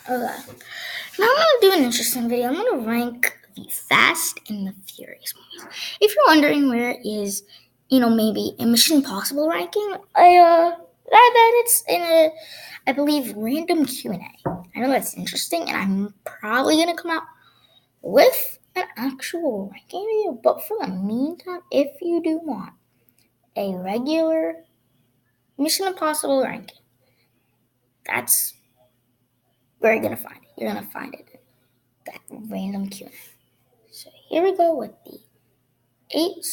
Okay. Now I'm going to do an interesting video. I'm going to rank the Fast and the Furious movies. If you're wondering where it is, maybe a Mission Impossible ranking, that it's in a, I believe, random Q&A. I know that's interesting, and I'm probably going to come out with an actual ranking video. But for the meantime, if you do want a regular Mission Impossible ranking, that's where you're going to find it. You're going to find it in that random Q&A. So here we go with the eight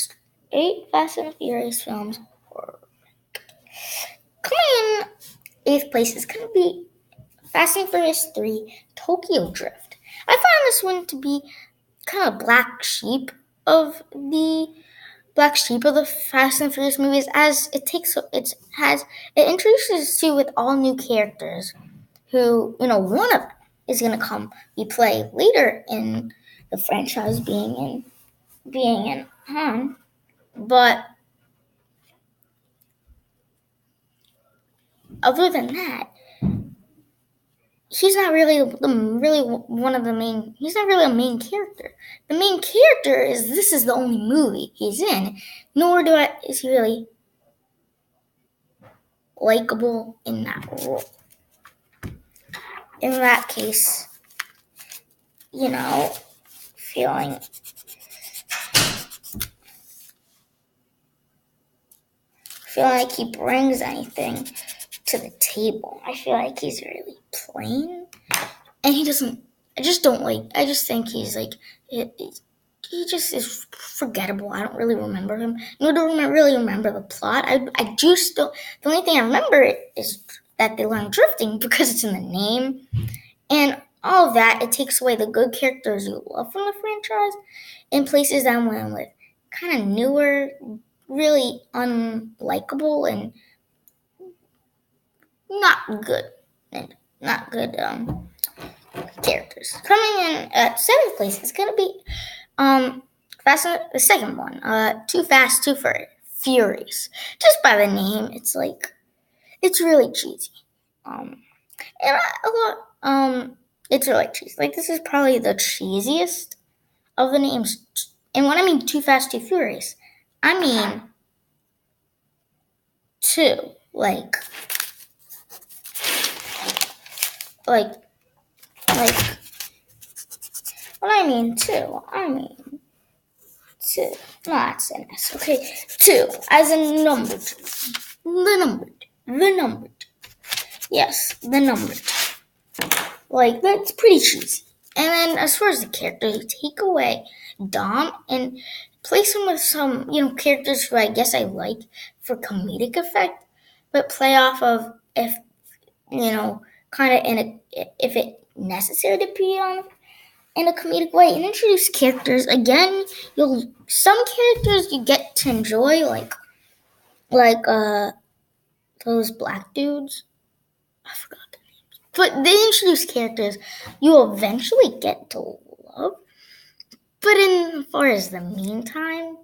Fast and Furious films. Coming in eighth place is going to be Fast and Furious 3 Tokyo Drift. I found this one to be kind of black sheep of the Fast and Furious movies, as it introduces you with all new characters who, one of them is going to come be played later in the franchise, being in Han. But other than that, he's not really one of the main. He's not really a main character. The main character is this is the only movie he's in. Nor is he really likable in that role. In that case, feeling like he brings anything to the table. I feel like he's really plain, and he doesn't. I just think he's like he just is forgettable. I don't really remember him. I don't really remember the plot. I just don't. The only thing I remember is that they learn drifting because it's in the name, and all of that. It takes away the good characters you love from the franchise, and places that went with kind of newer, really unlikable and not good characters. Coming in at seventh place is gonna be the second one, Too Fast, Too Furious. Just by the name, it's really cheesy. It's really cheesy. Like, this is probably the cheesiest of the names. And when I mean Too Fast, Too Furious, I mean two. Like when I mean two, two. No, that's an S. Okay, two, as in numbered. The numbered. Yes, the numbered. Like, that's pretty cheesy. And then as far as the characters, you take away Dom and place him with some, characters who I guess I like for comedic effect, but play off of if, kind of if it necessary to be on in a comedic way, and introduce characters again. Some characters you get to enjoy, like those black dudes. I forgot their names, but they introduce characters you'll eventually get to love. But as far as the meantime,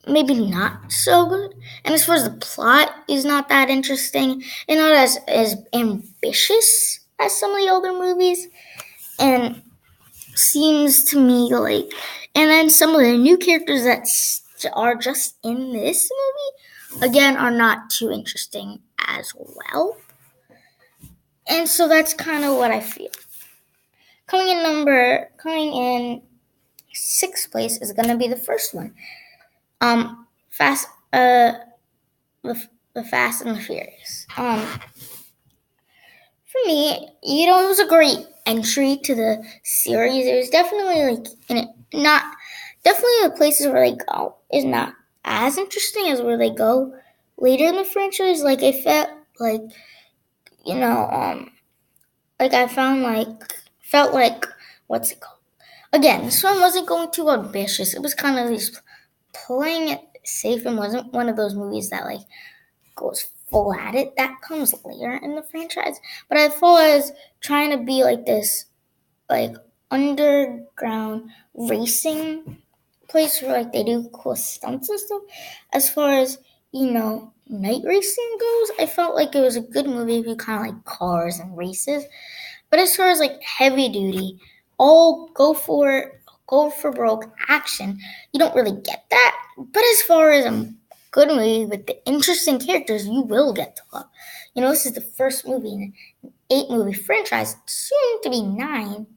maybe not so good. And as far as the plot is not that interesting and not as ambitious as some of the older movies, and seems to me like, and then some of the new characters that are just in this movie, again, are not too interesting as well. And so that's kind of what I feel. Coming in sixth place is going to be the first one. The Fast and the Furious. For me, it was a great entry to the series. It was definitely definitely the places where they go is not as interesting as where they go later in the franchise. Like, I felt like, felt like, what's it called? Again, this one wasn't going too ambitious. It was kind of just playing it safe, and wasn't one of those movies that goes full at it. That comes later in the franchise. But I thought I was trying to be like this, underground racing place where they do cool stunts and stuff. As far as night racing goes, I felt like it was a good movie if you kind of like cars and races. But as far as like heavy duty, all go for broke action, you don't really get that. But as far as a good movie with the interesting characters, you will get to love. This is the first movie in an 8-movie franchise, soon to be 9.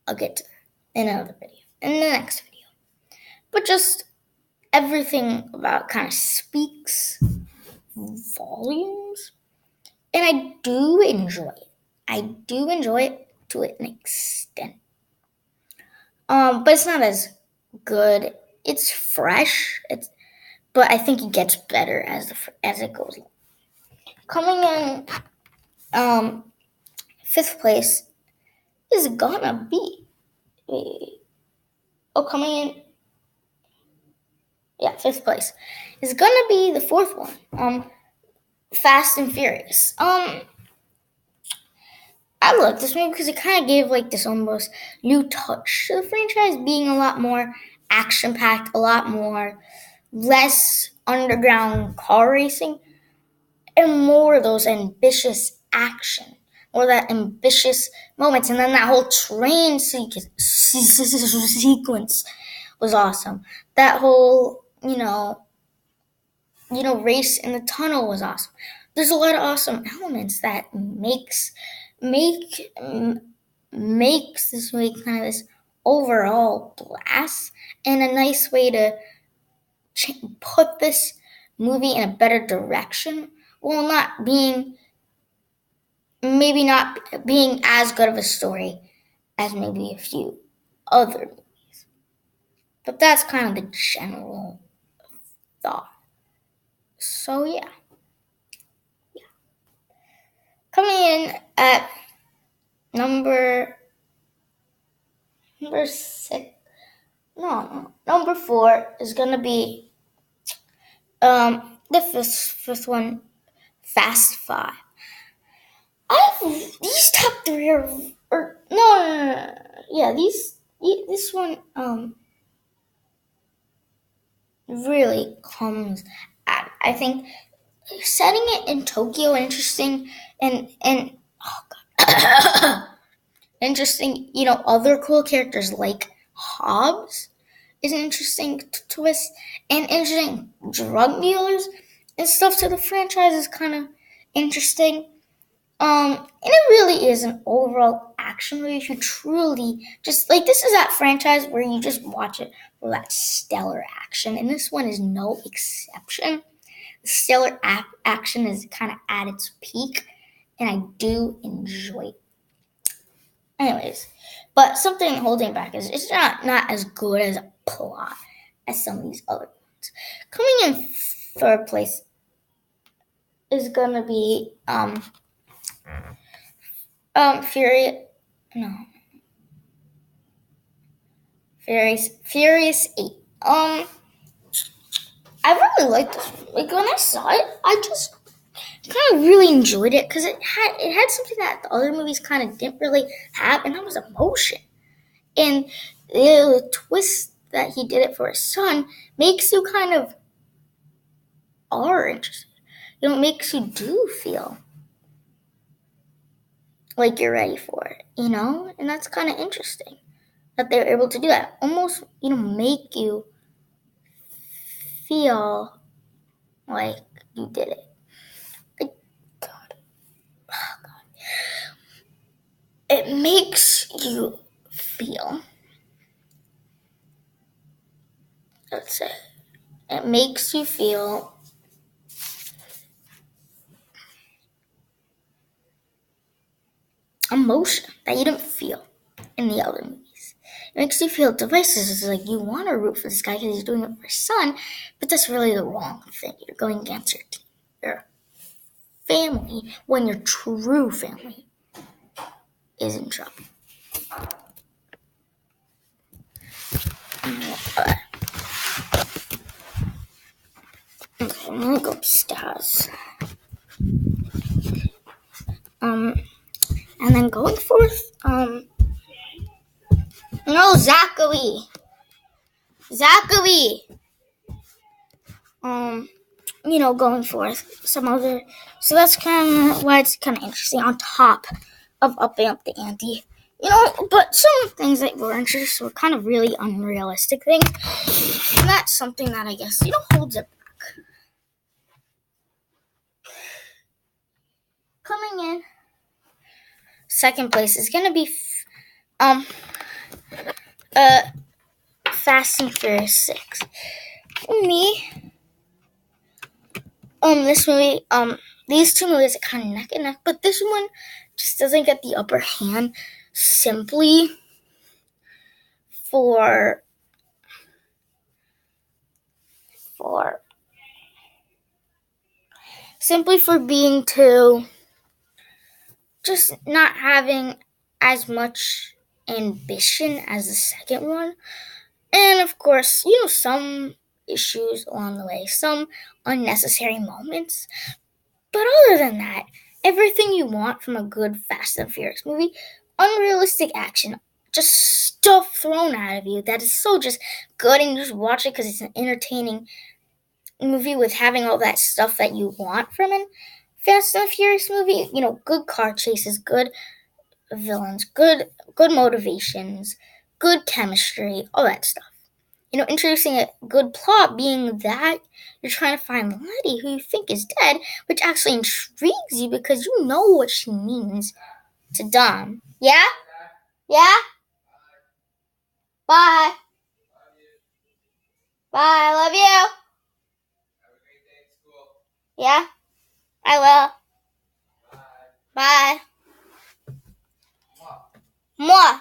I'll get to that in another video, in the next video. But just everything about kind of speaks volumes, and I do enjoy it. I do enjoy it to an extent. But it's not as good. It's fresh. But I think it gets better as it goes along. Coming in, 5th place is gonna be. Coming in. Yeah, 5th place is gonna be the 4th one. Fast and Furious. I like this movie because it kind of gave like this almost new touch to the franchise, being a lot more action packed, a lot more less underground car racing, and more of those ambitious action, or that ambitious moments, and then that whole train sequence was awesome. That whole race in the tunnel was awesome. There's a lot of awesome elements that makes this movie kind of this overall blast, and a nice way to put this movie in a better direction, while maybe not being as good of a story as maybe a few other movies. But that's kind of the general thought. So yeah. Coming in at number 6. Number 4 is gonna be the fifth one, Fast 5. These top 3 are no. Yeah, this one really comes at, I think, setting it in Tokyo interesting, and oh god, interesting. Other cool characters like Hobbs is an interesting twist, and interesting drug dealers and stuff to the franchise is kind of interesting. And it really is an overall action movie. If you truly just like, this is that franchise where you just watch it for that stellar action, and this one is no exception. The stellar action is kind of at its peak, and I do enjoy it. Anyways, but something holding back is it's not as good as a plot as some of these other ones. Coming in 3rd place is gonna be Furious 8. I really liked this one. Like, when I saw it, I just kind of really enjoyed it because it had something that the other movies kind of didn't really have, and that was emotion. And the twist that he did it for his son makes you kind of are interested. It makes you do feel like you're ready for it, and that's kind of interesting that they were able to do that. Almost, make you feel like you did it. Like, God. Oh, God. It makes you feel. Let's say it makes you feel emotion that you didn't feel in the other movies. It makes you feel devices. It's like you want to root for this guy because he's doing it for his son, but that's really the wrong thing. You're going against your team, your family, when your true family is in trouble. Okay, I'm gonna go upstairs. And then going forth, Zachary. going forth some other. So that's kind of why it's kind of interesting. On top of upping up the ante, but some things that were introduced were kind of really unrealistic things, and that's something that I guess holds it back. Coming in second place is gonna be Fast and Furious 6. For me, this movie, these two movies are kind of neck and neck, but this one just doesn't get the upper hand simply for being too, just not having as much ambition as the second one. And of course, some issues along the way, some unnecessary moments. But other than that, everything you want from a good Fast and Furious movie, unrealistic action, just stuff thrown out of you that is so just good, and you just watch it because it's an entertaining movie with having all that stuff that you want from a Fast and Furious movie. Good car chases, good villains, good motivations, good chemistry, all that stuff. Introducing a good plot being that you're trying to find Letty, who you think is dead, which actually intrigues you because you know what she means to Dom. Yeah? Yeah? Bye. Bye. I love you. Have a great day at school. Yeah? I will. Bye. Moi.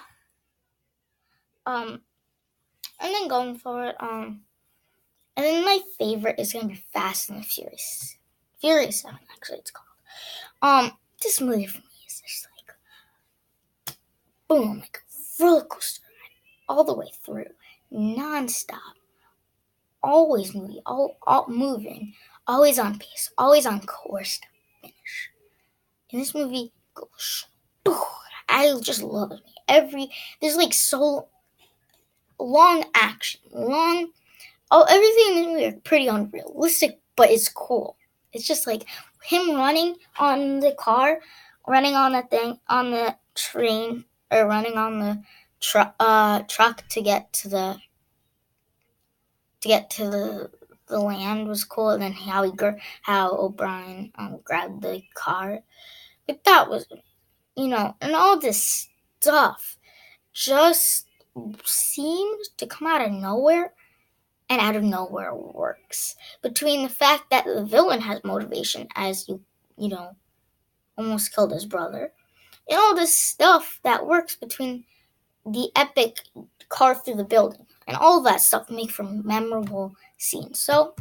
And then going forward, and then my favorite is gonna be Fast and the Furious. Furious 7, actually, it's called. This movie for me is just like, boom, like a roller coaster ride all the way through, non-stop, always moving, all moving, always on pace, always on course to finish. And this movie goes, I just love it. There's like so long action, everything in this movie are pretty unrealistic, but it's cool. It's just like him running on the car, running on the thing, on the train, or running on the truck to get to the land was cool. And then how O'Brien grabbed the car. But that was, and all this stuff just seems to come out of nowhere. And out of nowhere works. Between the fact that the villain has motivation, as almost killed his brother, and all this stuff that works between the epic car through the building, and all of that stuff make for memorable scenes. So